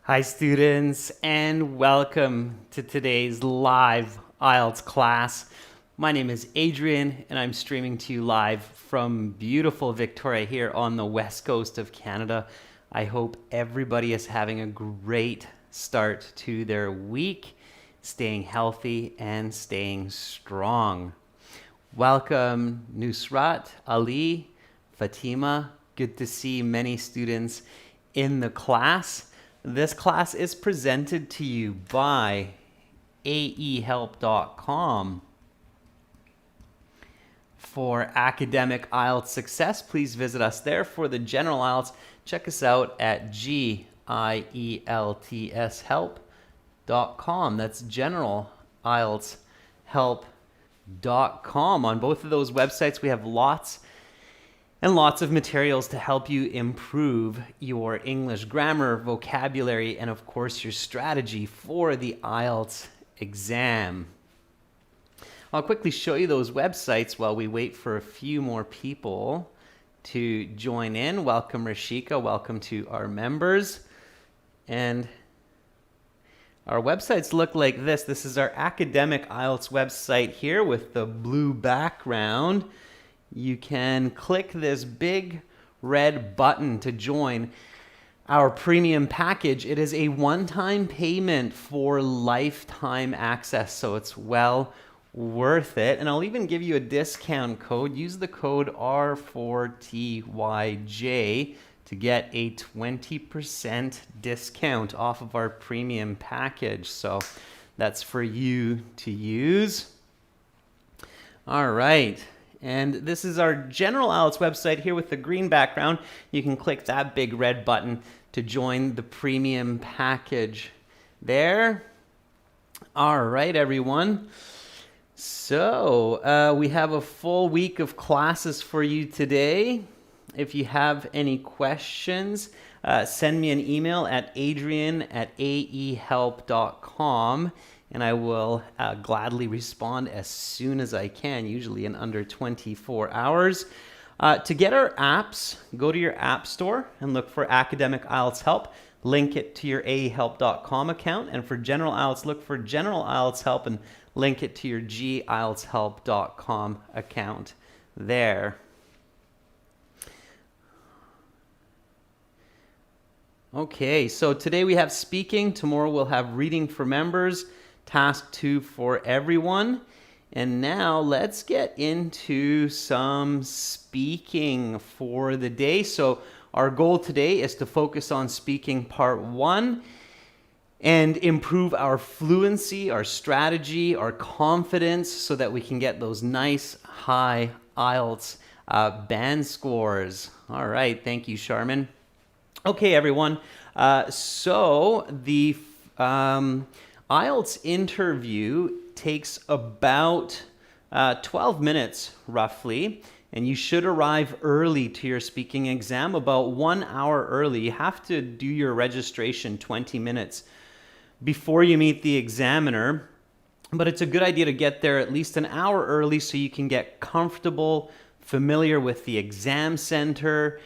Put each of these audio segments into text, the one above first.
Hi students, and welcome to today's live IELTS class. My name is Adrian and I'm streaming to you live from beautiful Victoria here on the west coast of Canada. I hope everybody is having a great start to their week, staying healthy and staying strong. Welcome Nusrat, Ali, Fatima. Good to see many students in the class. This class is presented to you by aehelp.com. For academic IELTS success, please visit us there. For the general IELTS, check us out at GIELTShelp.com. That's general IELTS help.com. On both of those websites, we have lots and lots of materials to help you improve your English grammar, vocabulary, and of course your strategy for the IELTS exam. I'll quickly show you those websites while we wait for a few more people to join in. Welcome Rashika, welcome to our members. And our websites look like this. This is our academic IELTS website here with the blue background. You can click this big red button to join our premium package. It is a one-time payment for lifetime access, so it's well worth it. And I'll even give you a discount code. Use the code R4TYJ to get a 20% discount off of our premium package. So that's for you to use. All right. And this is our general IELTS website here with the green background. You can click that big red button to join the premium package there. All right, everyone. So we have a full week of classes for you today. If you have any questions, send me an email at adrian@aehelp.com. And I will gladly respond as soon as I can, usually in under 24 hours. To get our apps, go to your app store and look for Academic IELTS Help. Link it to your aehelp.com account. And for General IELTS, look for General IELTS Help and link it to your gieltshelp.com account there. Okay, so today we have speaking. Tomorrow we'll have reading for members. Task 2 for everyone. And now let's get into some speaking for the day. So our goal today is to focus on speaking part 1 and improve our fluency, our strategy, our confidence so that we can get those nice high IELTS band scores. All right, thank you, Charmin. Okay, everyone. So the IELTS interview takes about 12 minutes roughly, and you should arrive early to your speaking exam, about 1 hour early. You have to do your registration 20 minutes before you meet the examiner, but it's a good idea to get there at least an hour early so you can get comfortable, familiar with the exam center,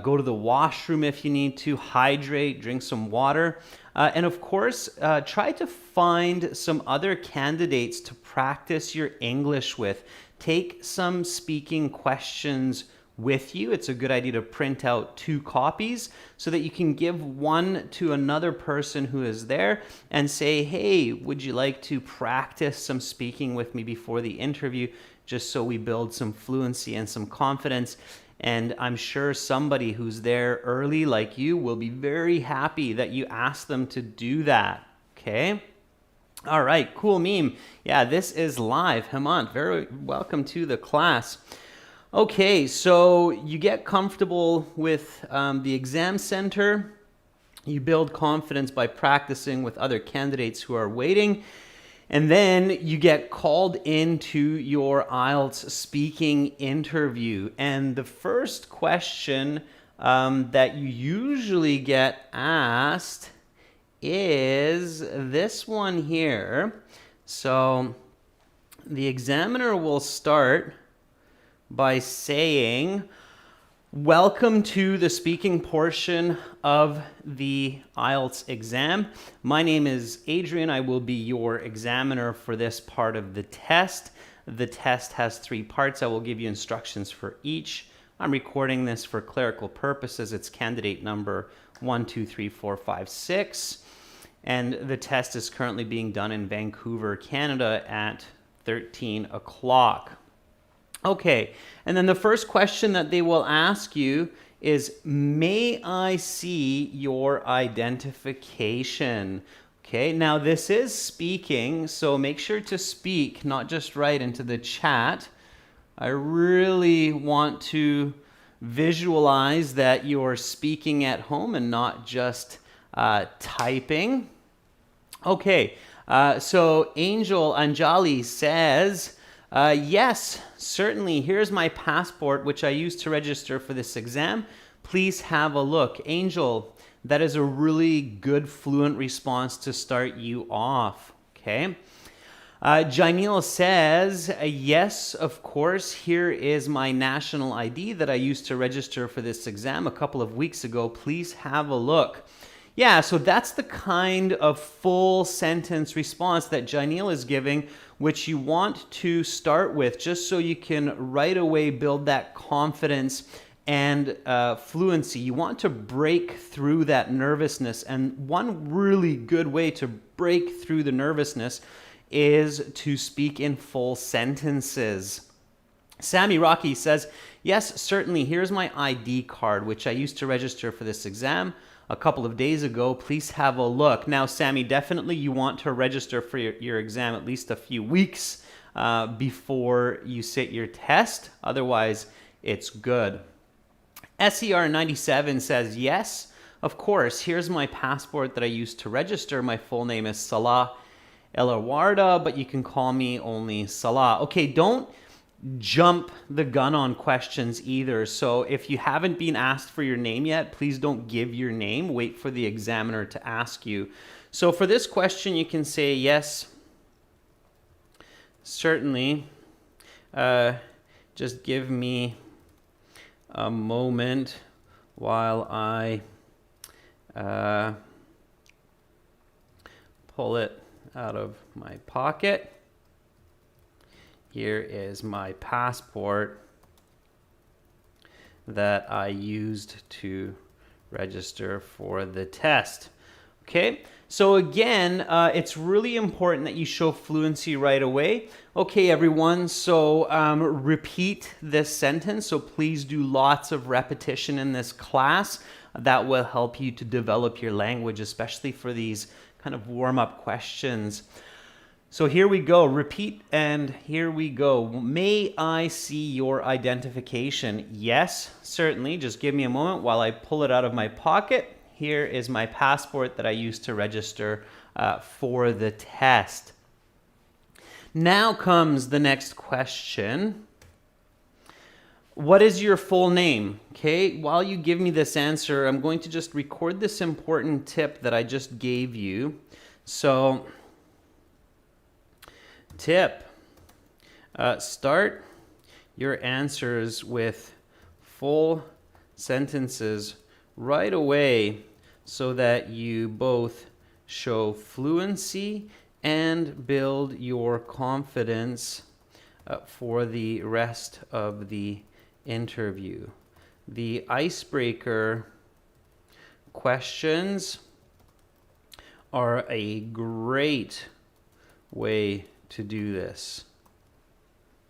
go to the washroom if you need to, hydrate, drink some water. And of course, try to find some other candidates to practice your English with. Take some speaking questions with you. It's a good idea to print out 2 copies so that you can give one to another person who is there and say, hey, would you like to practice some speaking with me before the interview, just so we build some fluency and some confidence. And I'm sure somebody who's there early like you will be very happy that you asked them to do that, okay? All right, cool meme. Yeah, this is live. Hemant, very welcome to the class. Okay, so you get comfortable with the exam center. You build confidence by practicing with other candidates who are waiting. And then you get called into your IELTS speaking interview. And the first question that you usually get asked is this one here. So the examiner will start by saying, Welcome to the speaking portion of the IELTS exam. My name is Adrian. I will be your examiner for this part of the test. The test has 3 parts. I will give you instructions for each. I'm recording this for clerical purposes. It's candidate number 123456. And the test is currently being done in Vancouver, Canada at 13 o'clock. Okay, and then the first question that they will ask you is, may I see your identification? Okay, now this is speaking, so make sure to speak, not just write into the chat. I really want to visualize that you're speaking at home and not just typing. Okay, so Angel Anjali says, yes, certainly. Here's my passport, which I used to register for this exam. Please have a look. Angel, that is a really good fluent response to start you off. Okay. Janil says, yes, of course. Here is my national ID that I used to register for this exam a couple of weeks ago. Please have a look. Yeah, so that's the kind of full sentence response that Janil is giving, which you want to start with just so you can right away build that confidence and fluency. You want to break through that nervousness, and one really good way to break through the nervousness is to speak in full sentences. Sammy Rocky says, yes, certainly. Here's my ID card, which I used to register for this exam a couple of days ago. Please have a look. Now, Sammy, definitely you want to register for your exam at least a few weeks before you sit your test. Otherwise, it's good. SER97 says, yes, of course. Here's my passport that I used to register. My full name is Salah Elawarda, but you can call me only Salah. Okay, don't jump the gun on questions either. So if you haven't been asked for your name yet, please don't give your name. Wait for the examiner to ask you. So for this question, you can say, yes, certainly. Just give me a moment while I pull it out of my pocket. Here is my passport that I used to register for the test. Okay, so again, it's really important that you show fluency right away. Okay, everyone, so repeat this sentence. So please do lots of repetition in this class. That will help you to develop your language, especially for these kind of warm-up questions. So here we go. Repeat, and here we go. May I see your identification? Yes, certainly. Just give me a moment while I pull it out of my pocket. Here is my passport that I used to register for the test. Now comes the next question. What is your full name? Okay, while you give me this answer, I'm going to just record this important tip that I just gave you. So, tip, start your answers with full sentences right away so that you both show fluency and build your confidence for the rest of the interview. The icebreaker questions are a great way to do this.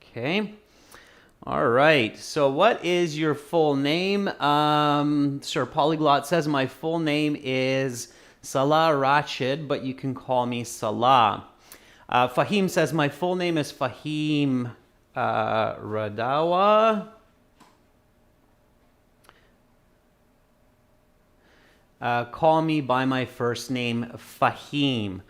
Okay. All right. So what is your full name? Sir Polyglot says my full name is Salah Rachid, but you can call me Salah. Fahim says my full name is Fahim Radawa. Call me by my first name, Fahim.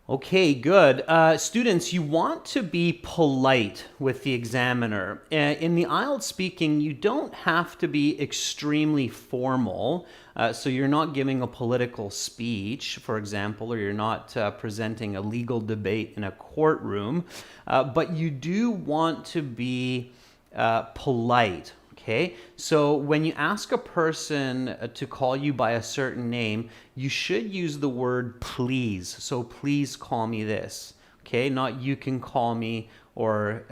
Okay, good. Students, you want to be polite with the examiner. In the IELTS speaking, you don't have to be extremely formal. So you're not giving a political speech, for example, or you're not presenting a legal debate in a courtroom. But you do want to be polite. Okay, so when you ask a person to call you by a certain name, you should use the word please. So please call me this. Okay, not you can call me or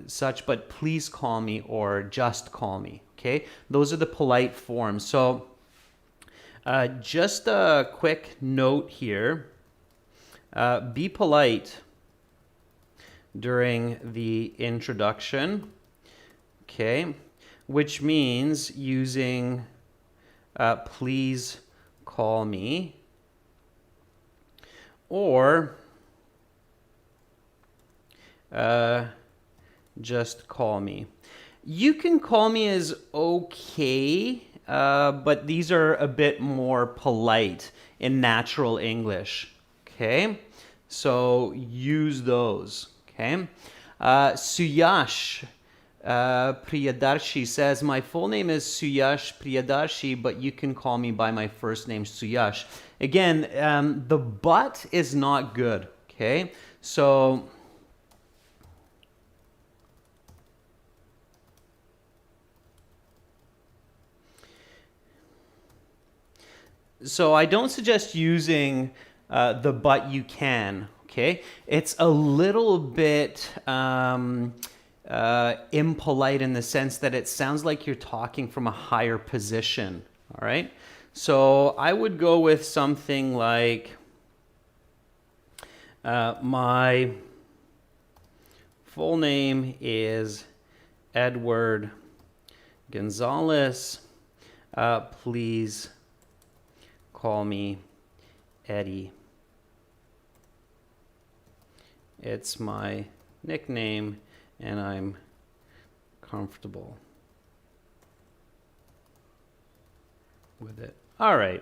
such, but please call me or just call me. Okay, those are the polite forms. So just a quick note here. Be polite during the introduction. Okay, which means using please call me or just call me. You can call me is okay, but these are a bit more polite in natural English. Okay, so use those. Okay, Suyash Priyadarshi says, my full name is Suyash Priyadarshi, but you can call me by my first name, Suyash. Again, the but is not good, okay? So I don't suggest using the but you can, okay? It's a little bit impolite in the sense that it sounds like you're talking from a higher position, all right? So I would go with something like, my full name is Edward Gonzalez. Please call me Eddie. It's my nickname and I'm comfortable with it. All right.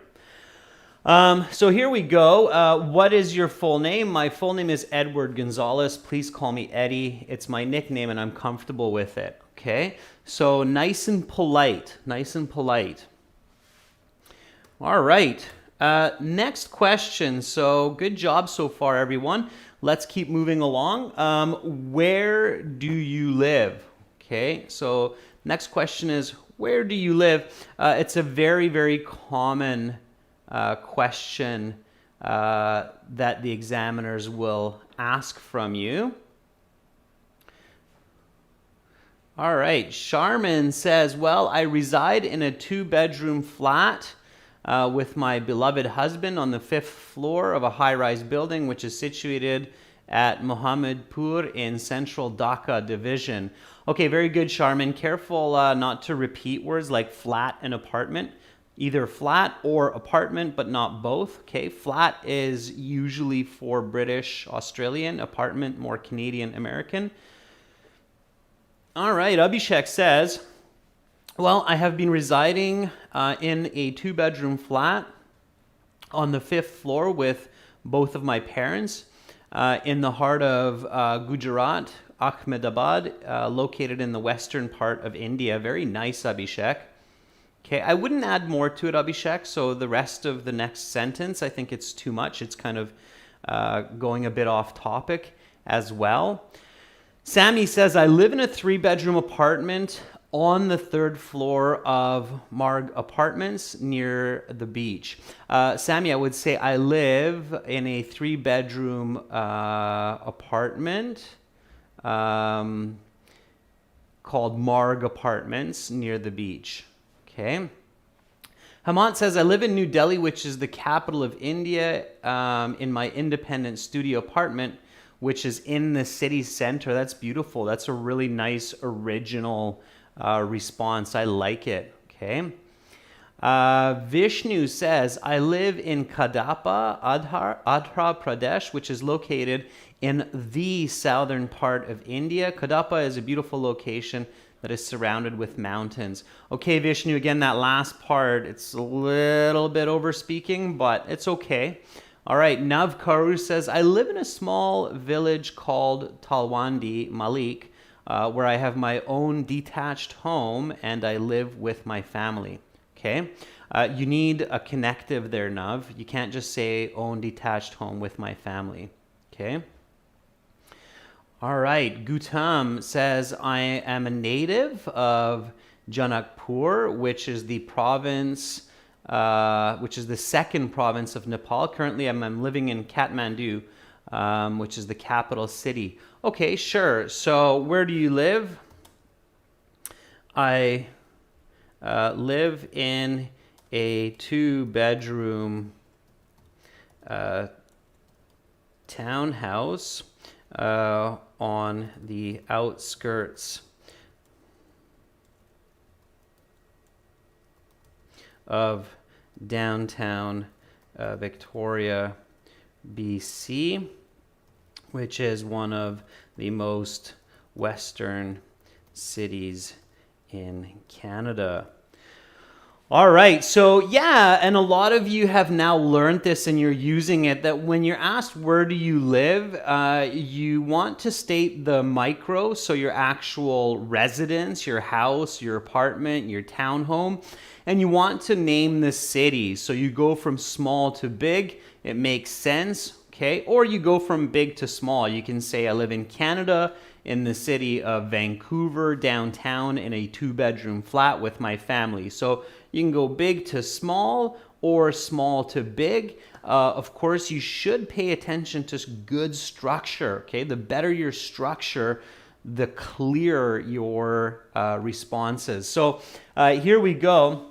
So here we go. What is your full name? My full name is Edward Gonzalez. Please call me Eddie. It's my nickname and I'm comfortable with it. Okay. So nice and polite. Nice and polite. All right. Next question. So good job so far, everyone. Let's keep moving along. Where do you live? Okay, so next question is, where do you live? It's a very, very common question that the examiners will ask from you. All right, Charmin says, well, I reside in a 2-bedroom flat with my beloved husband on the 5th floor of a high-rise building, which is situated at Mohammedpur in central Dhaka division. Okay, very good, Charmin. Careful not to repeat words like flat and apartment. Either flat or apartment, but not both. Okay, flat is usually for British, Australian, apartment more Canadian, American. All right, Abhishek says, well, I have been residing in a 2-bedroom flat on the 5th floor with both of my parents in the heart of Gujarat, Ahmedabad, located in the western part of India. Very nice, Abhishek. Okay, I wouldn't add more to it, Abhishek, so the rest of the next sentence, I think it's too much. It's kind of going a bit off topic as well. Sammy says, I live in a 3-bedroom apartment on the 3rd floor of Marg Apartments near the beach. Sammy, I would say I live in a 3-bedroom apartment called Marg Apartments near the beach. Okay. Hamant says, I live in New Delhi, which is the capital of India, in my independent studio apartment, which is in the city center. That's beautiful. That's a really nice original response. I like it. Okay. Vishnu says, I live in Kadapa, Andhra Pradesh, which is located in the southern part of India. Kadapa is a beautiful location that is surrounded with mountains. Okay, Vishnu, again, that last part, it's a little bit over speaking, but it's okay. All right, Nav Karu says, I live in a small village called Talwandi Malik, where I have my own detached home and I live with my family. Okay, you need a connective there, Nav. You can't just say own detached home with my family. Okay. All right, Gautam says, I am a native of Janakpur, which is the province, which is the second province of Nepal. Currently, I'm living in Kathmandu, which is the capital city. Okay, sure. So where do you live? I live in a 2-bedroom townhouse on the outskirts of downtown Victoria, BC, which is one of the most western cities in Canada. All right, so yeah, and a lot of you have now learned this and you're using it, that when you're asked where do you live, you want to state the micro, so your actual residence, your house, your apartment, your townhome, and you want to name the city. So you go from small to big, it makes sense, okay? Or you go from big to small. You can say I live in Canada, in the city of Vancouver, downtown, in a 2-bedroom flat with my family. So you can go big to small or small to big. Of course, you should pay attention to good structure, okay? The better your structure, the clearer your responses. So here we go.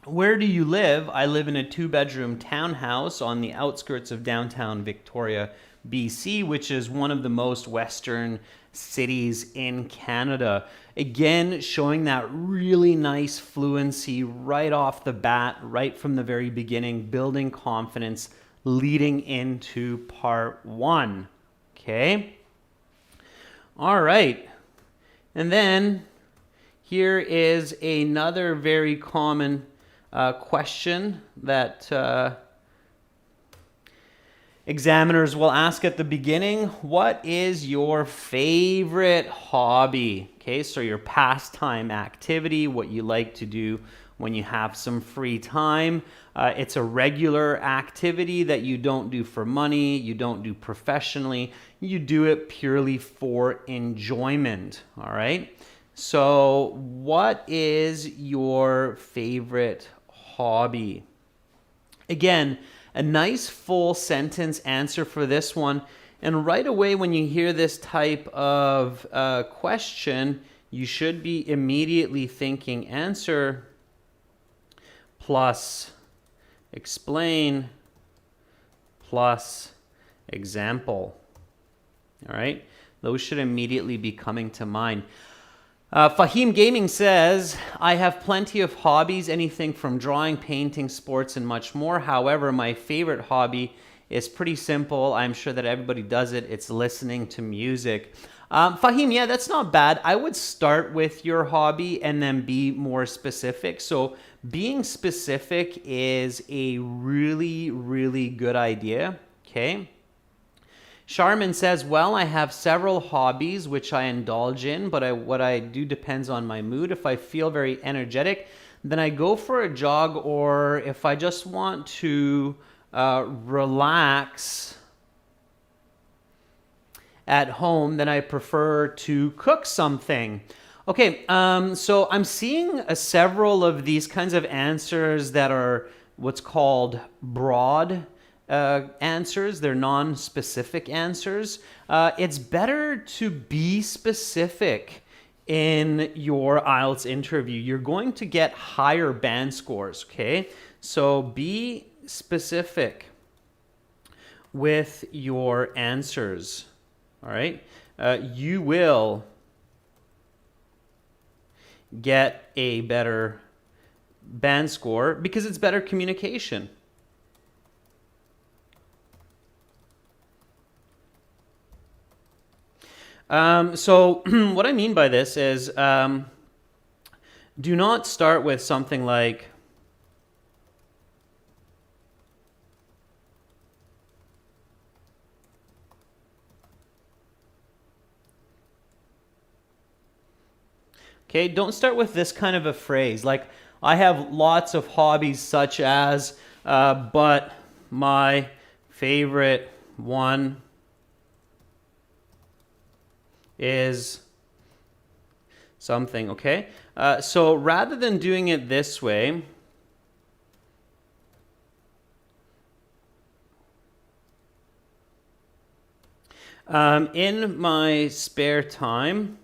Where do you live? I live in a 2-bedroom townhouse on the outskirts of downtown Victoria, BC, which is one of the most western cities in Canada. Again, showing that really nice fluency right off the bat, right from the very beginning, building confidence leading into part 1. Okay? All right. And then here is another very common question that examiners will ask at the beginning. What is your favorite hobby? Okay, so your pastime activity, what you like to do when you have some free time. It's a regular activity that you don't do for money, you don't do professionally, you do it purely for enjoyment, all right? So what is your favorite hobby? Again, a nice full sentence answer for this one. And right away when you hear this type of question, you should be immediately thinking answer plus explain plus example. All right? Those should immediately be coming to mind. Fahim Gaming says, I have plenty of hobbies, anything from drawing, painting, sports, and much more. However, my favorite hobby is pretty simple. I'm sure that everybody does it. It's listening to music. Fahim, yeah, that's not bad. I would start with your hobby and then be more specific. So being specific is a really, really good idea. Okay. Sharman says, well, I have several hobbies which I indulge in, but what I do depends on my mood. If I feel very energetic, then I go for a jog, or if I just want to relax at home, then I prefer to cook something. Okay, so I'm seeing several of these kinds of answers that are what's called broad answers. They're non-specific answers. It's better to be specific in your IELTS interview. You're going to get higher band scores, okay? So be specific with your answers, all right? You will get a better band score because it's better communication. So what I mean by this is do not start with something like okay, don't start with this kind of a phrase like I have lots of hobbies such as but my favorite one is Something, okay? So rather than doing it this way, in my spare time,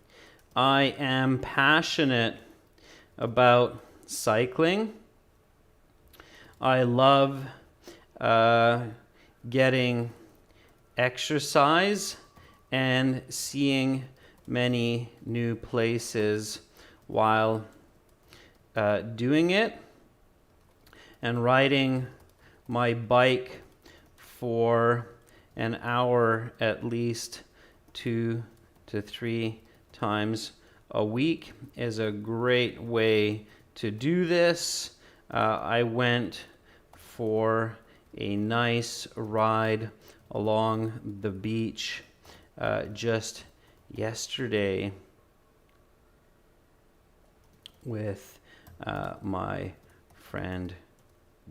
I am passionate about cycling. I love getting exercise and seeing many new places while doing it, and riding my bike for an hour at least 2 to 3 times a week is a great way to do this. I went for a nice ride along the beach just yesterday with my friend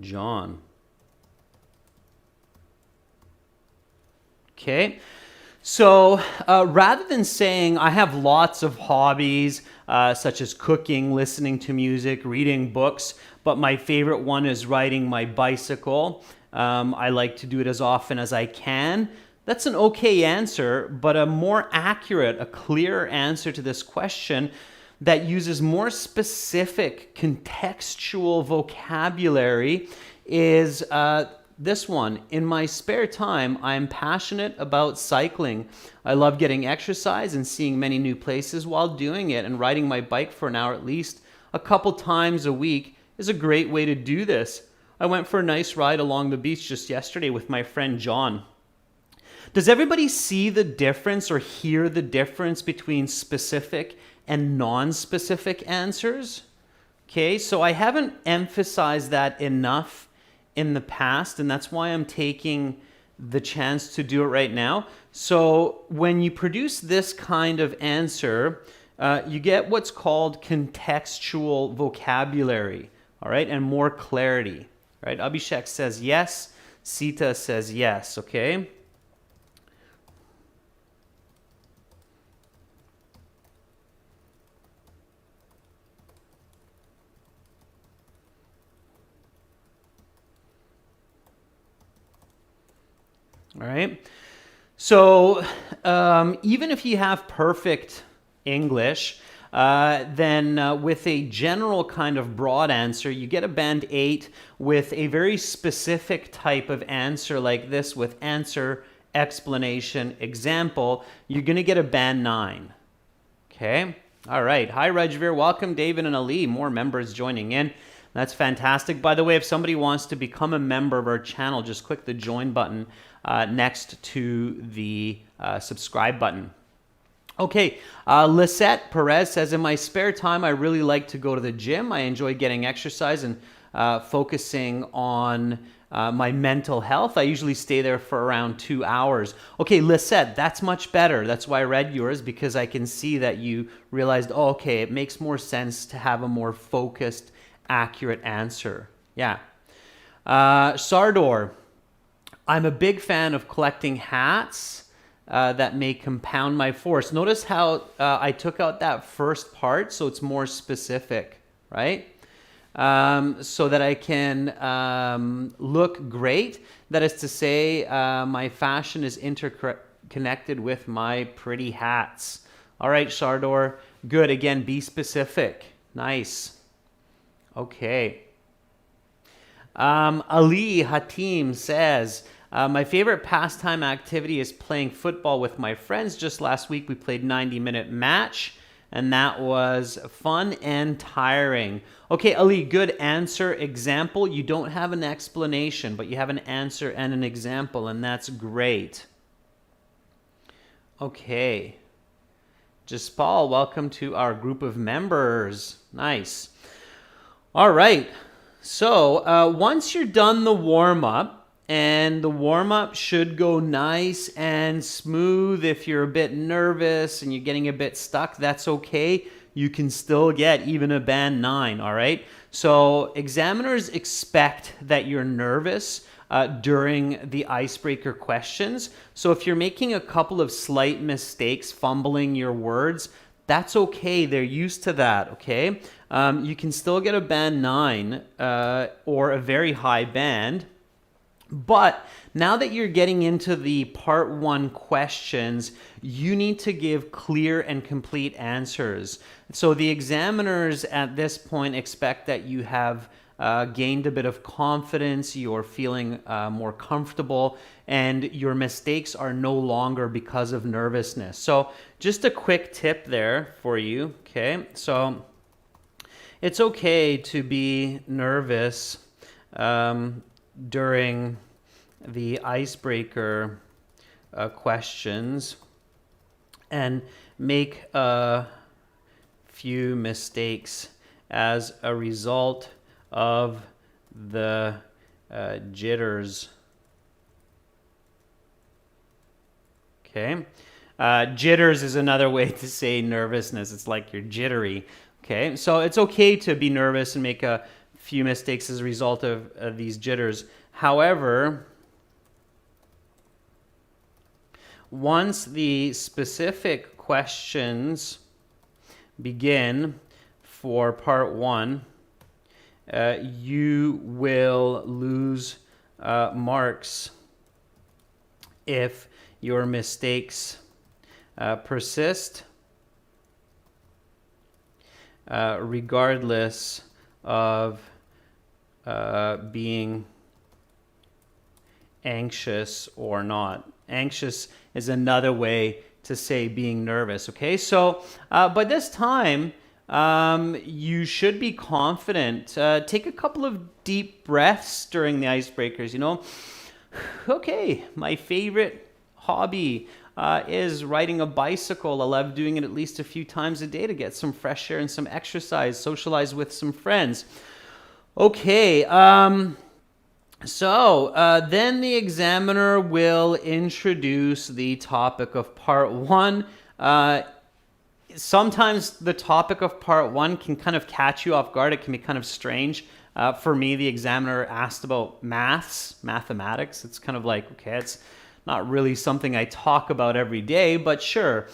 John. Okay, so rather than saying I have lots of hobbies such as cooking, listening to music, reading books, but my favorite one is riding my bicycle, I like to do it as often as I can. That's an okay answer, but a more accurate, a clearer answer to this question that uses more specific contextual vocabulary is this one. In my spare time, I'm passionate about cycling. I love getting exercise and seeing many new places while doing it, and riding my bike for an hour at least a couple times a week is a great way to do this. I went for a nice ride along the beach just yesterday with my friend John. Does everybody see the difference or hear the difference between specific and non-specific answers? Okay, so I haven't emphasized that enough in the past, and that's why I'm taking the chance to do it right now. So when you produce this kind of answer, you get what's called contextual vocabulary, all right, and more clarity, right? Abhishek says yes, Sita says yes, okay? All right. So even if you have perfect English, then with a general kind of broad answer, you get a band 8 with a very specific type of answer like this with answer, explanation, example. You're going to get a band 9. Okay. All right. Hi, Rajveer. Welcome, David and Ali. More members joining in. That's fantastic. By the way, if somebody wants to become a member of our channel, just click the join button next to the subscribe button. Okay, Lisette Perez says, in my spare time, I really like to go to the gym. I enjoy getting exercise and focusing on my mental health. I usually stay there for around 2 hours. Okay, Lisette, that's much better. That's why I read yours, because I can see that you realized, oh, okay, it makes more sense to have a more focused, accurate answer. Yeah. Sardor, I'm a big fan of collecting hats that may compound my force. Notice how I took out that first part, so it's more specific, right? So that I can look great. That is to say, my fashion is interconnected with my pretty hats. All right, Sardor, good. Again, be specific. Nice. Okay. Ali Hatim says, my favorite pastime activity is playing football with my friends. Just last week we played 90-minute match, and that was fun and tiring. Okay, Ali, good answer. Example, you don't have an explanation, but you have an answer and an example, and that's great. Okay. Jaspal, welcome to our group of members. Nice. All right. So once you're done the warm-up, and the warm-up should go nice and smooth. If you're a bit nervous and you're getting a bit stuck, that's okay. You can still get even a band 9, all right? So examiners expect that you're nervous during the icebreaker questions. So if you're making a couple of slight mistakes, fumbling your words, That's okay. They're used to that, okay? You can still get a band 9 or a very high band. But now that you're getting into the part 1 questions, you need to give clear and complete answers. So the examiners at this point expect that you have gained a bit of confidence, you're feeling more comfortable, and your mistakes are no longer because of nervousness. So just a quick tip there for you, okay? So it's okay to be nervous during the icebreaker questions and make a few mistakes as a result of the jitters. Okay. Jitters is another way to say nervousness. It's like you're jittery. Okay. So it's okay to be nervous and make a few mistakes as a result of these jitters. However, once the specific questions begin for part 1, you will lose marks if your mistakes persist, regardless of being anxious or not. Anxious is another way to say being nervous, okay? So, but this time, you should be confident. Take a couple of deep breaths during the icebreakers, you know. Okay, my favorite hobby is riding a bicycle. I love doing it at least a few times a day to get some fresh air and some exercise, socialize with some friends. Okay, so then the examiner will introduce the topic of part 1. Sometimes the topic of part 1 can kind of catch you off guard. It can be kind of strange. For me, the examiner asked about mathematics. It's kind of like, okay, it's not really something I talk about every day, but sure.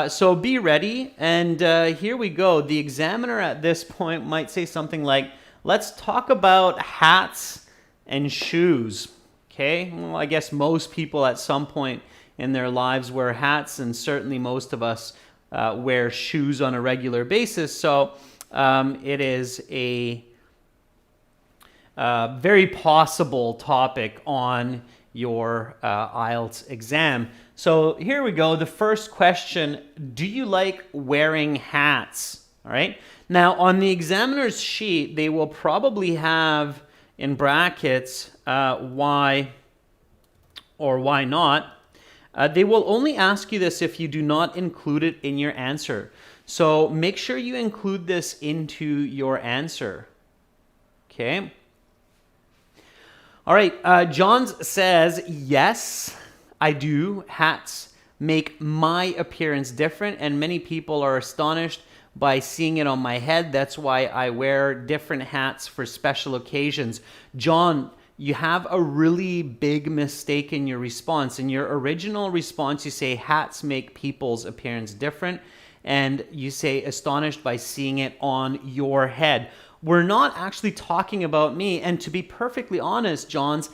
So be ready, and here we go. The examiner at this point might say something like, let's talk about hats and shoes. Okay, well, I guess most people at some point in their lives wear hats, and certainly most of us wear shoes on a regular basis. So it is a very possible topic on your IELTS exam. So here we go. The first question, do you like wearing hats? All right. Now on the examiner's sheet, they will probably have in brackets why or why not. They will only ask you this if you do not include it in your answer. So make sure you include this into your answer. Okay. All right. Johns says, yes, I do. Hats make my appearance different, and many people are astonished by seeing it on my head. That's why I wear different hats for special occasions. John, you have a really big mistake in your response. In your original response, you say hats make people's appearance different, and you say astonished by seeing it on your head. We're not actually talking about me, and to be perfectly honest, Johns,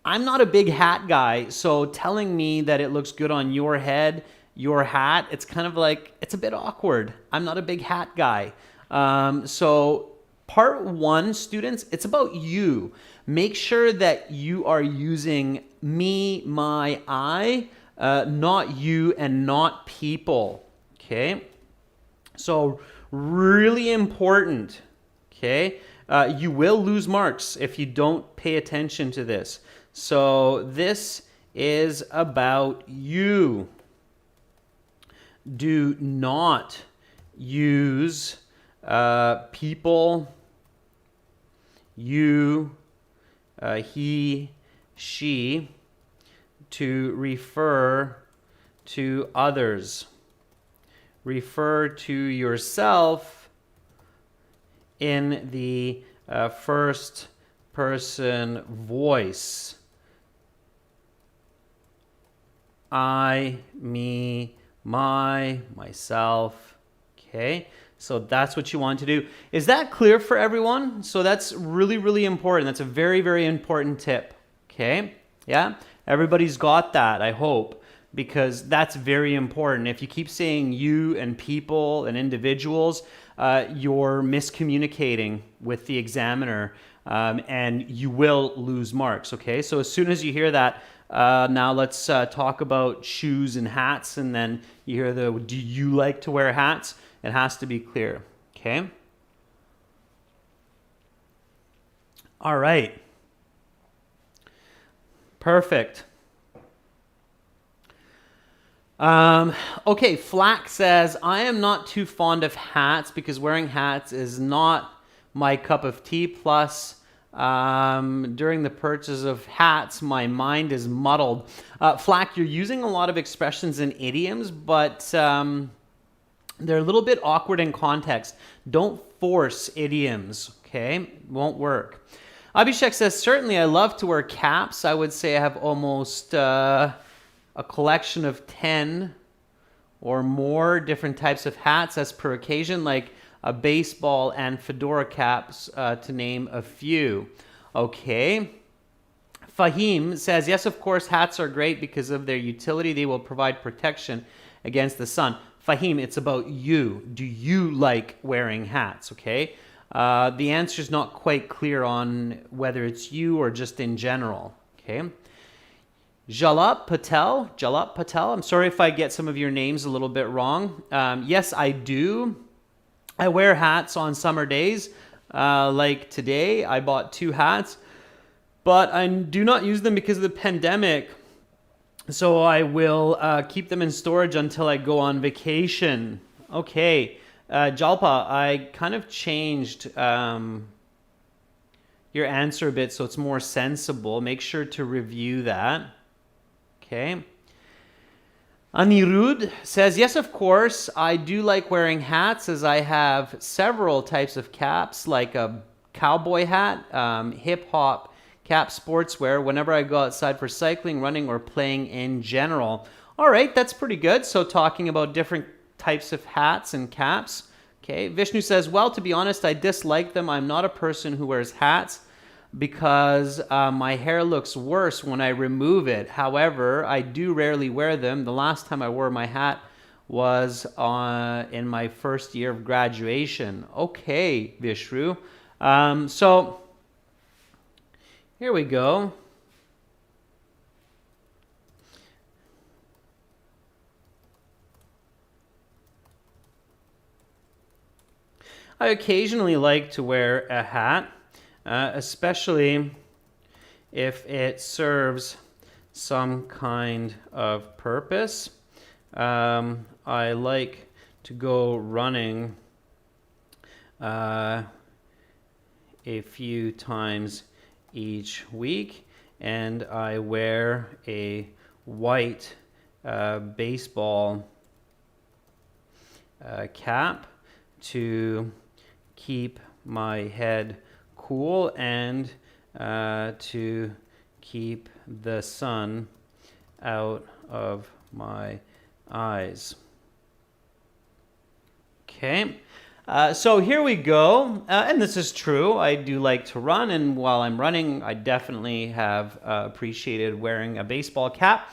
I'm not a big hat guy, so telling me that it looks good on your head, your hat, it's kind of like, it's a bit awkward. I'm not a big hat guy. So part 1, students, it's about you. Make sure that you are using me, my, I, not you and not people, okay? So really important, okay? You will lose marks if you don't pay attention to this. So this is about you. Do not use people, you, he, she to refer to others. Refer to yourself in the first person voice. I, me, my, myself, Okay, so that's what you want to do. Is that clear for everyone? So that's really, really important. That's a very, very important tip. Okay, yeah, everybody's got that, I hope, because that's very important. If you keep saying you and people and individuals, you're miscommunicating with the examiner, and you will lose marks. Okay, so as soon as you hear that, now let's talk about shoes and hats, and then you hear the do you like to wear hats? It has to be clear. Okay. All right. Perfect. Okay, Flack says, I am not too fond of hats because wearing hats is not my cup of tea. Plus, during the purchase of hats, my mind is muddled. Flack, you're using a lot of expressions and idioms, but they're a little bit awkward in context. Don't force idioms, okay? Won't work. Abhishek says, certainly I love to wear caps. I would say I have almost a collection of 10 or more different types of hats as per occasion, like a baseball and fedora caps, to name a few. Okay. Fahim says, yes, of course, hats are great because of their utility. They will provide protection against the sun. Fahim, it's about you. Do you like wearing hats? Okay. The answer is not quite clear on whether it's you or just in general. Okay. Jalap Patel, I'm sorry if I get some of your names a little bit wrong. Yes, I do. I wear hats on summer days. Like today, I bought 2 hats, but I do not use them because of the pandemic. So I will keep them in storage until I go on vacation. Okay, Jalpa, I kind of changed your answer a bit so it's more sensible. Make sure to review that. Okay. Anirudh says, yes, of course, I do like wearing hats as I have several types of caps, like a cowboy hat, hip-hop cap, sportswear, whenever I go outside for cycling, running, or playing in general. All right, that's pretty good. So talking about different types of hats and caps. Okay, Vishnu says, well, to be honest, I dislike them. I'm not a person who wears hats because my hair looks worse when I remove it. However, I do rarely wear them. The last time I wore my hat was in my first year of graduation. Okay, Vishnu. So here we go. I occasionally like to wear a hat, especially if it serves some kind of purpose. I like to go running a few times each week, and I wear a white baseball cap to keep my head cool and to keep the sun out of my eyes. Okay, so here we go, and this is true. I do like to run, and while I'm running, I definitely have appreciated wearing a baseball cap.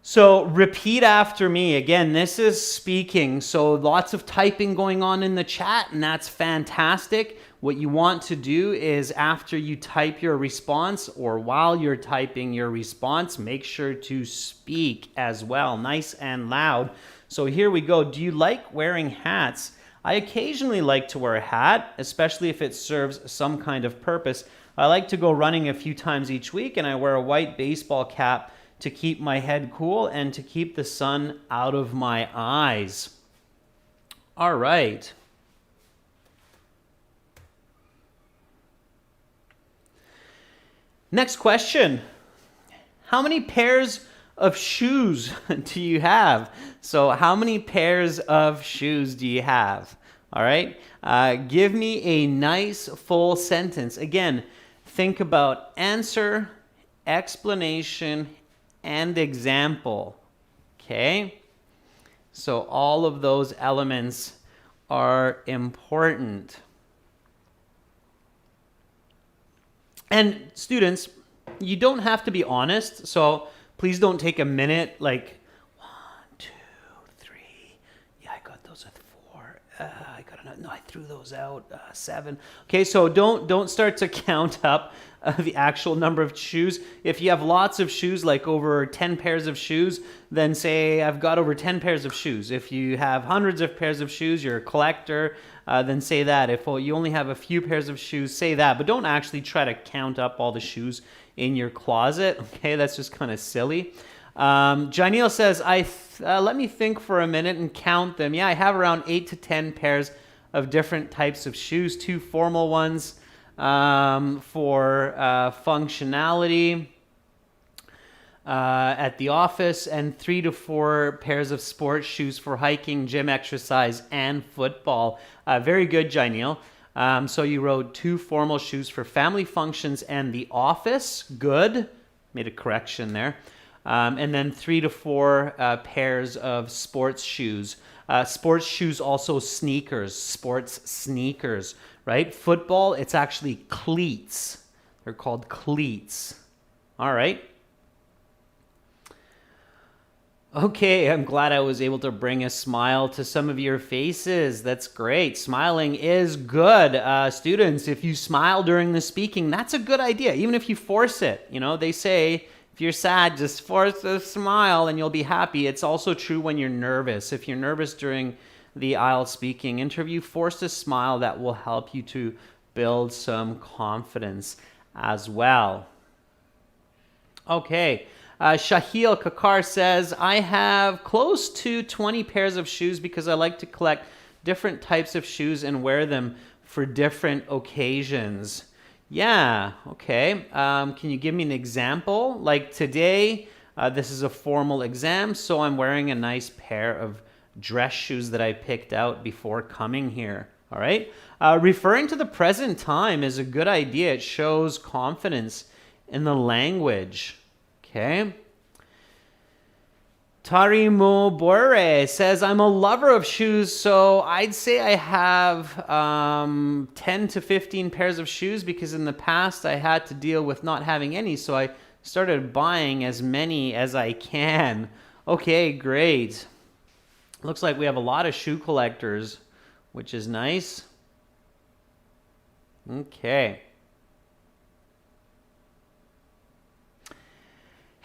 So repeat after me. Again, this is speaking, so lots of typing going on in the chat, and that's fantastic. What you want to do is after you type your response or while you're typing your response, make sure to speak as well, nice and loud. So here we go. Do you like wearing hats? I occasionally like to wear a hat, especially if it serves some kind of purpose. I like to go running a few times each week, and I wear a white baseball cap to keep my head cool and to keep the sun out of my eyes. All right. Next question. How many pairs of shoes do you have? So how many pairs of shoes do you have? All right. Give me a nice full sentence. Again, think about answer, explanation, and example. Okay. So all of those elements are important. And students, you don't have to be honest, so please don't take a minute like 1, 2, 3. Yeah, I got those at 4. I got another. No, I threw those out. 7. Okay, so don't start to count up the actual number of shoes. If you have lots of shoes, like over 10 pairs of shoes, then say I've got over 10 pairs of shoes. If you have hundreds of pairs of shoes, you're a collector, then say that. If you only have a few pairs of shoes, say that. But don't actually try to count up all the shoes in your closet. Okay, that's just kind of silly. Janelle says, let me think for a minute and count them. Yeah, I have around 8 to 10 pairs of different types of shoes. 2 formal ones for functionality at the office, and 3 to 4 pairs of sports shoes for hiking, gym exercise, and football. Very good, Janelle. So you wrote 2 formal shoes for family functions and the office. Good. Made a correction there. And then 3 to 4 pairs of sports shoes. Sports shoes, also sneakers, sports sneakers, right? Football, it's actually cleats. They're called cleats. All right. Okay, I'm glad I was able to bring a smile to some of your faces. That's great. Smiling is good. Students, if you smile during the speaking, that's a good idea, even if you force it. You know, they say, if you're sad, just force a smile and you'll be happy. It's also true when you're nervous. If you're nervous during the IELTS speaking interview, force a smile. That will help you to build some confidence as well. Okay. Shahil Kakar says, I have close to 20 pairs of shoes because I like to collect different types of shoes and wear them for different occasions. Yeah, okay. Can you give me an example? Like today, this is a formal exam, so I'm wearing a nice pair of dress shoes that I picked out before coming here. All right. Referring to the present time is a good idea. It shows confidence in the language. Okay. Tarimo Bore says, I'm a lover of shoes, so I'd say I have 10 to 15 pairs of shoes because in the past I had to deal with not having any, so I started buying as many as I can. Okay, great. Looks like we have a lot of shoe collectors, which is nice. Okay.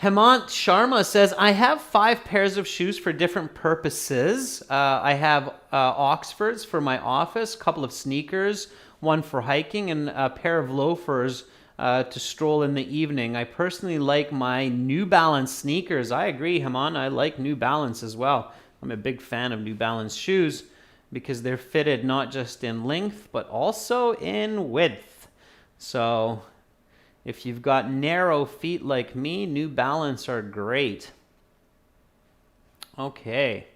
Hemant Sharma says, I have 5 pairs of shoes for different purposes. I have Oxfords for my office, a couple of sneakers, 1 for hiking, and a pair of loafers to stroll in the evening. I personally like my New Balance sneakers. I agree, Hemant. I like New Balance as well. I'm a big fan of New Balance shoes because they're fitted not just in length, but also in width. So if you've got narrow feet like me, New Balance are great. Okay.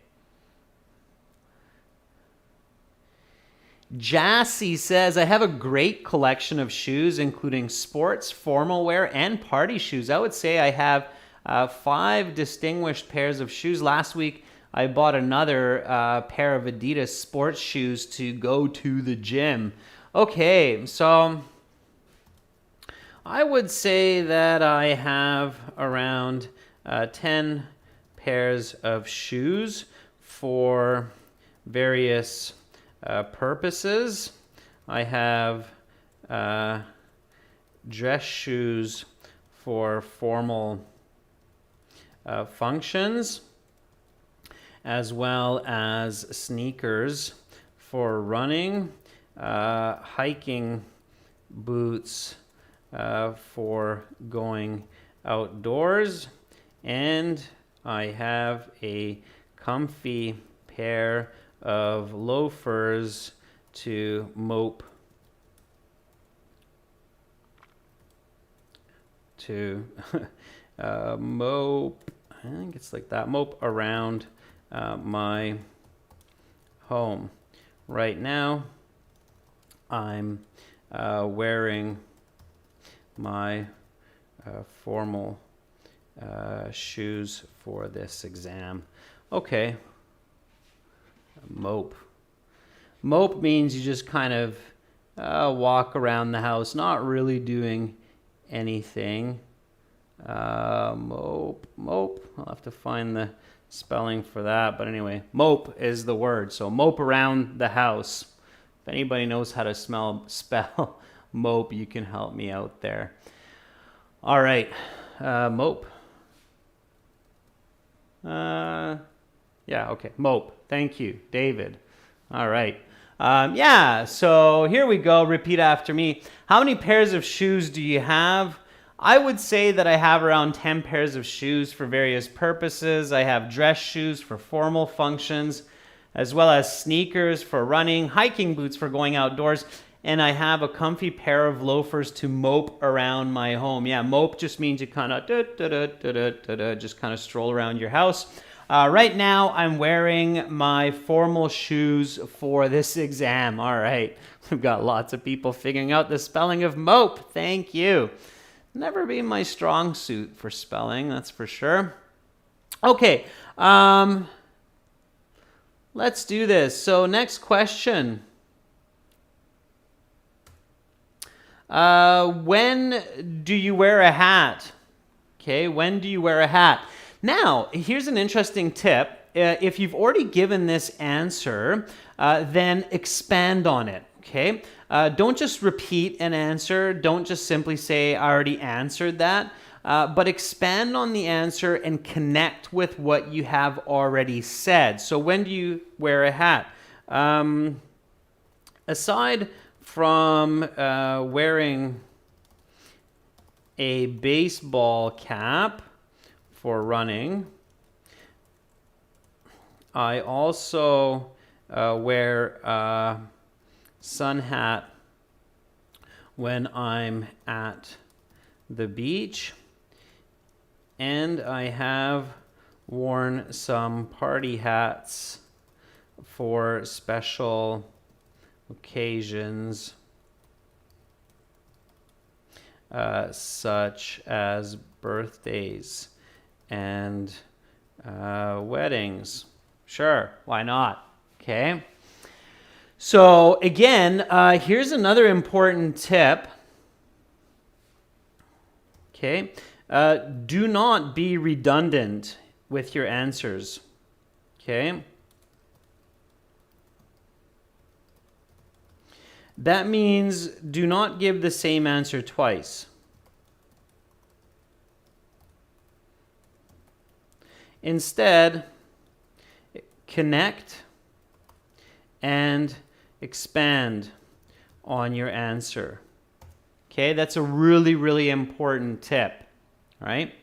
Jassy says, I have a great collection of shoes, including sports, formal wear, and party shoes. I would say I have 5 distinguished pairs of shoes. Last week, I bought another pair of Adidas sports shoes to go to the gym. Okay, so I would say that I have around 10 pairs of shoes for various purposes. I have dress shoes for formal functions, as well as sneakers for running, hiking boots for going outdoors, and I have a comfy pair of loafers to mope I think it's like that, mope around my home. Right now I'm wearing my formal shoes for this exam. Okay. Mope. Mope means you just kind of walk around the house, not really doing anything. Mope. I'll have to find the spelling for that. But anyway, mope is the word. So mope around the house. If anybody knows how to spell mope, you can help me out there. All right. Mope. Yeah, okay. Mope. Thank you, David. All right. Yeah, so here we go. Repeat after me. How many pairs of shoes do you have? I would say that I have around 10 pairs of shoes for various purposes. I have dress shoes for formal functions, as well as sneakers for running, hiking boots for going outdoors, and I have a comfy pair of loafers to mope around my home. Yeah, mope just means you kind of just kind of stroll around your house. Right now, I'm wearing my formal shoes for this exam. All right, we've got lots of people figuring out the spelling of mope. Thank you. Never been my strong suit for spelling, that's for sure. Okay, let's do this. So next question. When do you wear a hat? Okay, when do you wear a hat? Now, here's an interesting tip. If you've already given this answer, then expand on it, okay? Don't just repeat an answer. Don't just simply say, I already answered that. But expand on the answer and connect with what you have already said. So when do you wear a hat? Aside from wearing a baseball cap for running, I also wear a sun hat when I'm at the beach, and I have worn some party hats for special occasions, such as birthdays and weddings. Sure, why not? Okay. So again, here's another important tip. Okay. Do not be redundant with your answers. Okay. That means do not give the same answer twice. Instead, connect and expand on your answer. Okay, that's a really, really important tip, right?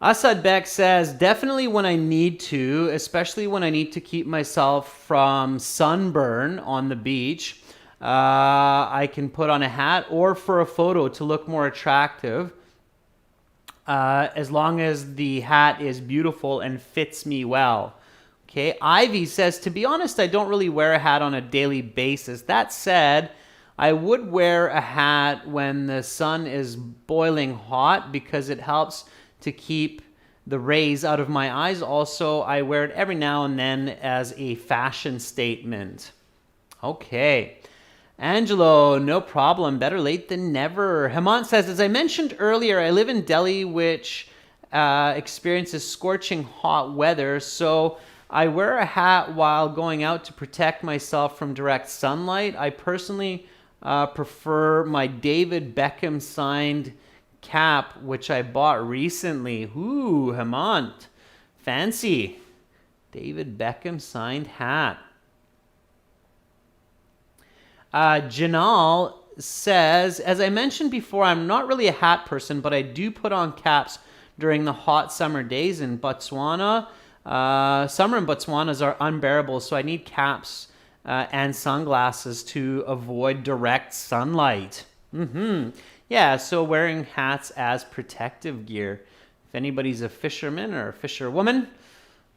Asad Beck says, definitely when I need to, especially when I need to keep myself from sunburn on the beach, I can put on a hat or for a photo to look more attractive, as long as the hat is beautiful and fits me well. Okay, Ivy says, to be honest, I don't really wear a hat on a daily basis. That said, I would wear a hat when the sun is boiling hot because it helps to keep the rays out of my eyes. Also, I wear it every now and then as a fashion statement. Okay. Angelo, no problem. Better late than never. Hemant says, as I mentioned earlier, I live in Delhi, which experiences scorching hot weather. So I wear a hat while going out to protect myself from direct sunlight. I personally prefer my David Beckham signed cap, which I bought recently. Ooh, Hemant. Fancy. David Beckham signed hat. Janal says, as I mentioned before, I'm not really a hat person, but I do put on caps during the hot summer days in Botswana. Summer in Botswana are unbearable, so I need caps and sunglasses to avoid direct sunlight. Yeah, so wearing hats as protective gear. If anybody's a fisherman or a fisherwoman,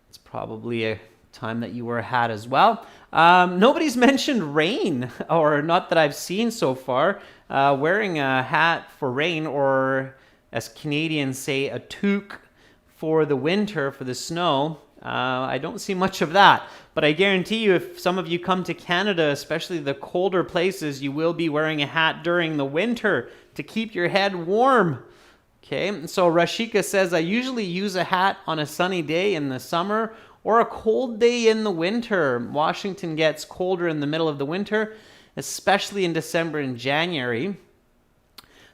it's probably a time that you wear a hat as well. Nobody's mentioned rain, or not that I've seen so far. Wearing a hat for rain, or as Canadians say, a toque for the winter, for the snow. I don't see much of that. But I guarantee you, if some of you come to Canada, especially the colder places, you will be wearing a hat during the winter to keep your head warm. Okay, so Rashika says, I usually use a hat on a sunny day in the summer or a cold day in the winter. Washington gets colder in the middle of the winter, especially in December and January.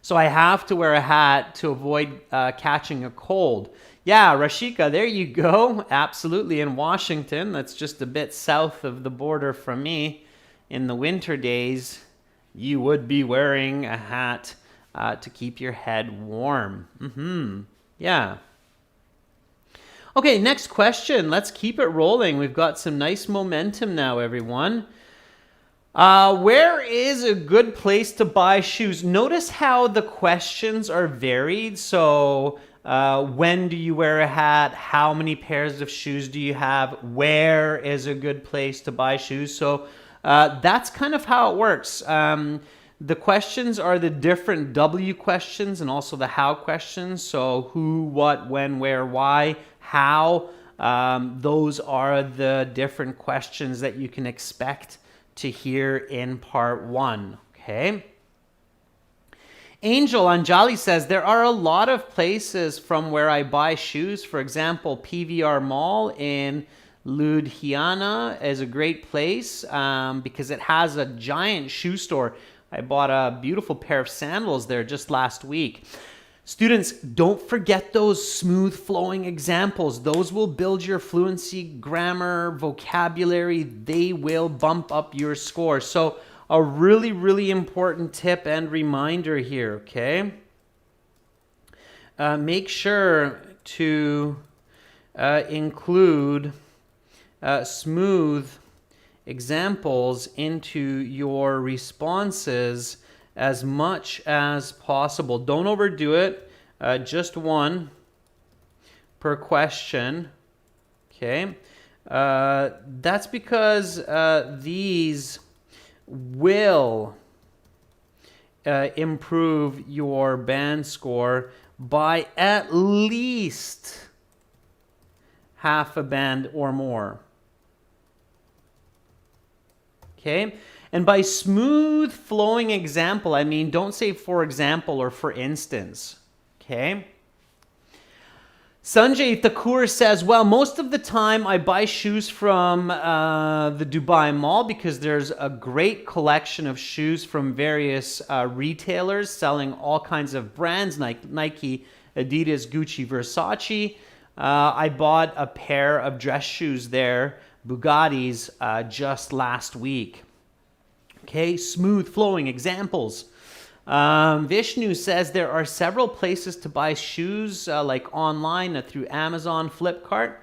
So I have to wear a hat to avoid catching a cold. Yeah, Rashika, there you go. Absolutely. In Washington, that's just a bit south of the border from me. In the winter days, you would be wearing a hat to keep your head warm. Yeah. Okay, next question. Let's keep it rolling. We've got some nice momentum now, everyone. Where is a good place to buy shoes? Notice how the questions are varied. So, when do you wear a hat? How many pairs of shoes do you have? Where is a good place to buy shoes? So, that's kind of how it works. The questions are the different W questions and also the how questions. So, who, what, when, where, why, how. Those are the different questions that you can expect to hear in part 1. Okay. Angel Anjali says, there are a lot of places from where I buy shoes. For example, PVR Mall in Ludhiana is a great place because it has a giant shoe store. I bought a beautiful pair of sandals there just last week. Students, don't forget those smooth flowing examples. Those will build your fluency, grammar, vocabulary. They will bump up your score. So a really, really important tip and reminder here, okay? Make sure to include smooth examples into your responses as much as possible. Don't overdo it. Just one per question. Okay. That's because these will improve your band score by at least half a band or more. Okay. And by smooth flowing example, I mean, don't say for example or for instance. Okay. Sanjay Thakur says, well, most of the time I buy shoes from the Dubai Mall because there's a great collection of shoes from various retailers selling all kinds of brands, like Nike, Adidas, Gucci, Versace. I bought a pair of dress shoes there, Bugattis, just last week. Okay, smooth flowing examples. Vishnu says there are several places to buy shoes, like online through Amazon, Flipkart,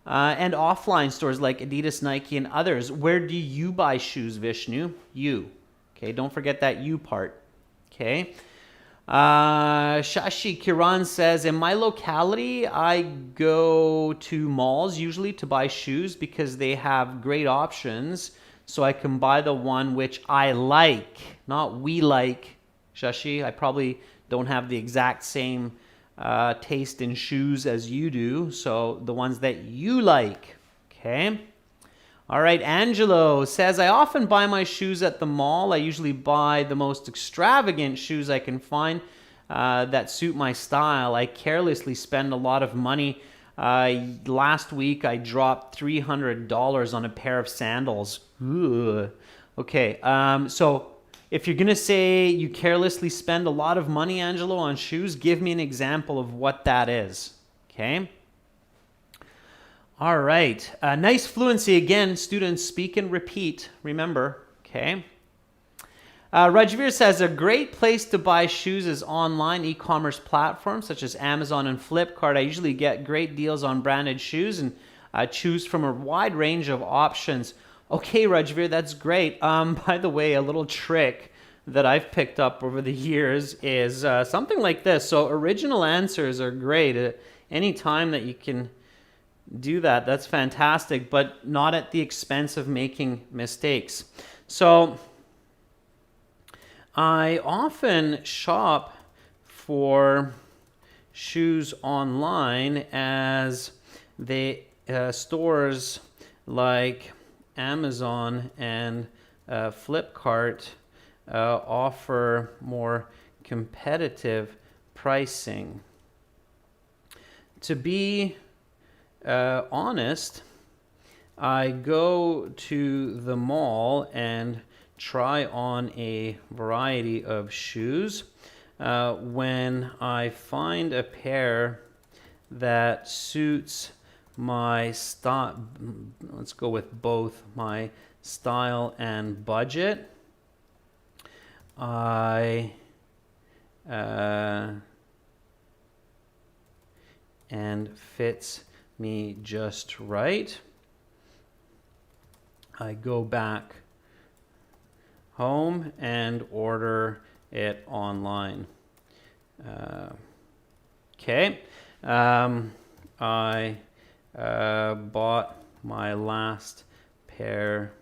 and offline stores like Adidas, Nike, and others. Where do you buy shoes, Vishnu? You. Okay, don't forget that you part. Okay. Shashi Kiran says, in my locality, I go to malls usually to buy shoes because they have great options. So I can buy the one which I like, not we like. Shashi, I probably don't have the exact same taste in shoes as you do. So the ones that you like. Okay. All right. Angelo says, I often buy my shoes at the mall. I usually buy the most extravagant shoes I can find that suit my style. I carelessly spend a lot of money. Last week, I dropped $300 on a pair of sandals. Ugh. Okay, so if you're going to say you carelessly spend a lot of money, Angelo, on shoes, give me an example of what that is. Okay? All right. Nice fluency. Again, students, speak and repeat. Remember. Okay? Rajveer says, a great place to buy shoes is online e-commerce platforms such as Amazon and Flipkart. I usually get great deals on branded shoes and choose from a wide range of options. Okay, Rajveer, that's great. By the way, a little trick that I've picked up over the years is something like this. So original answers are great. Any time that you can do that, that's fantastic, but not at the expense of making mistakes. So I often shop for shoes online as they stores like Amazon and Flipkart offer more competitive pricing. To be honest, I go to the mall and try on a variety of shoes. When I find a pair that suits my style, let's go with both my style and budget, and fits me just right, I go back home and order it online. Okay. I bought my last pair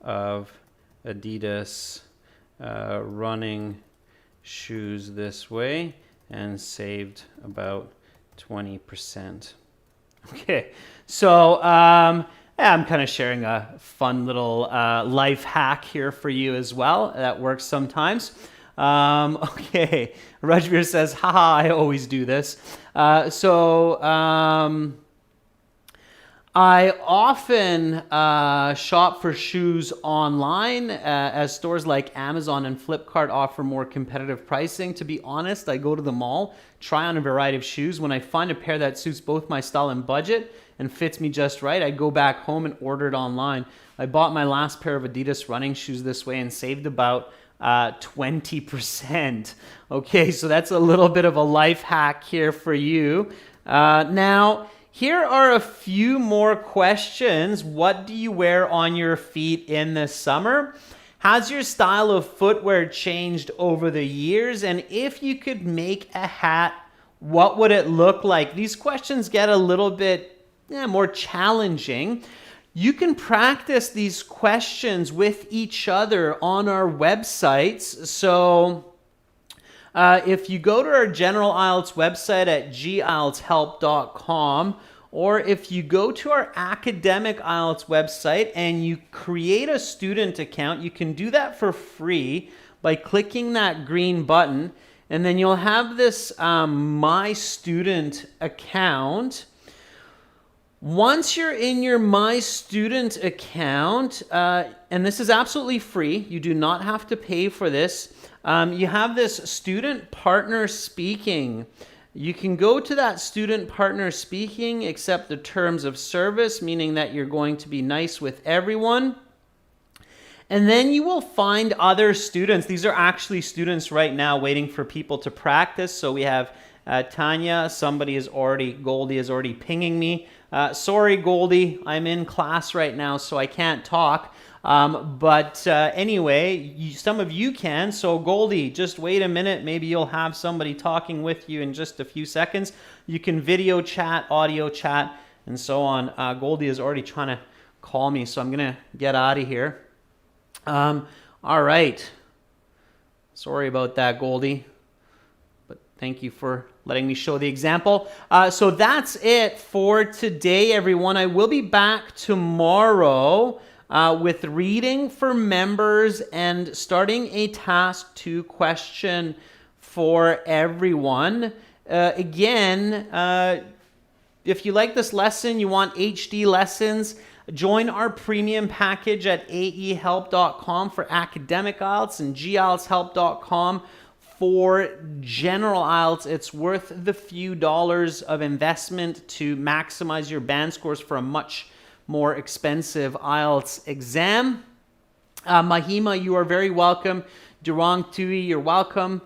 of Adidas running shoes this way and saved about 20%. Okay, so I'm kind of sharing a fun little life hack here for you as well. That works sometimes. Okay, Rajveer says, haha, I always do this. I often shop for shoes online as stores like Amazon and Flipkart offer more competitive pricing. To be honest, I go to the mall, try on a variety of shoes. When I find a pair that suits both my style and budget and fits me just right, I go back home and order it online. I bought my last pair of Adidas running shoes this way and saved about 20%. Okay, so that's a little bit of a life hack here for you. Now, here are a few more questions. What do you wear on your feet in the summer? Has your style of footwear changed over the years? And if you could make a hat, what would it look like? These questions get a little bit more challenging. You can practice these questions with each other on our websites. So if you go to our General IELTS website at gieltshelp.com, or if you go to our Academic IELTS website and you create a student account, you can do that for free by clicking that green button, and then you'll have this My Student account. Once you're in your My Student account, and this is absolutely free, you do not have to pay for this, you have this Student Partner Speaking. You can go to that Student Partner Speaking, accept the terms of service, meaning that you're going to be nice with everyone. And then you will find other students. These are actually students right now waiting for people to practice. So we have Tanya, Goldie is already pinging me. Sorry, Goldie, I'm in class right now, so I can't talk. But anyway, some of you can. So Goldie, just wait a minute. Maybe you'll have somebody talking with you in just a few seconds. You can video chat, audio chat, and so on. Goldie is already trying to call me, so I'm going to get out of here. All right. Sorry about that, Goldie. But thank you for letting me show the example. So that's it for today, everyone. I will be back tomorrow with reading for members and starting a task 2 question for everyone. Again, if you like this lesson, you want HD lessons, join our premium package at aehelp.com for academic IELTS and gieltshelp.com for general IELTS. It's worth the few dollars of investment to maximize your band scores for a much more expensive IELTS exam. Mahima, you are very welcome. Durang Tui, you're welcome.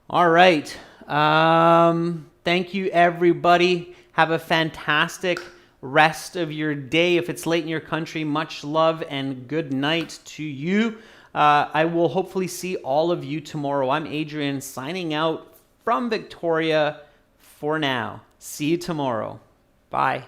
All right. Thank you, everybody. Have a fantastic rest of your day. If it's late in your country, much love and good night to you. I will hopefully see all of you tomorrow. I'm Adrian, signing out from Victoria for now. See you tomorrow. Bye.